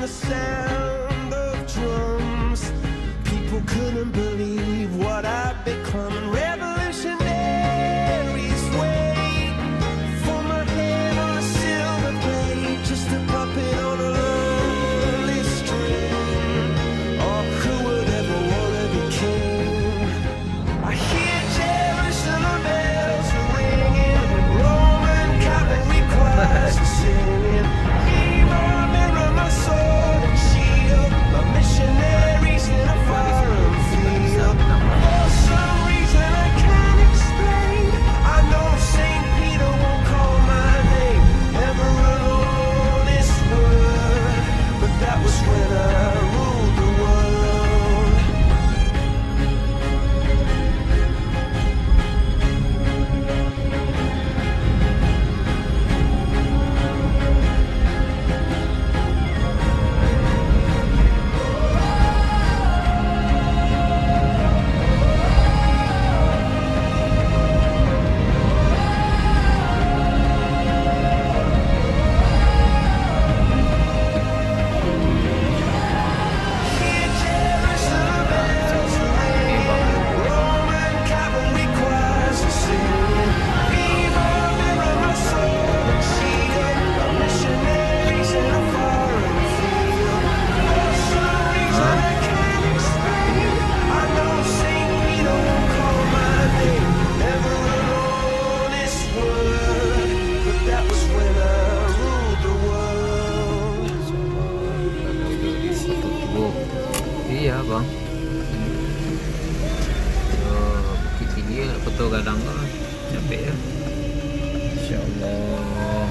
the sound of drums. People couldn't believe what I'd become. And revolutionaries wait for my head on a silver plate, just a puppet on a lonely string. Oh, who would ever wanna be king? I hear Jerusalem bells ringing, Roman cavalry choirs are singing. Mirror, mirror, my sword and shield, my missionaries in a foreign field. For some reason I can't explain, I know Saint Peter won't call my name ever alone this world, but that was when I ruled the world. Hear Jerusalem bells ringing, Roman cavalry choirs are singing. Mirror, mirror, my sword and shield, my missionaries in a foreign field. For some reason I can't explain, I know Saint Peter won't call my name ever alone this world, but that was when I ruled the world. Oh, iya bang. Bukit tinggi ya, foto kadang kan capek ya. Insya Allah.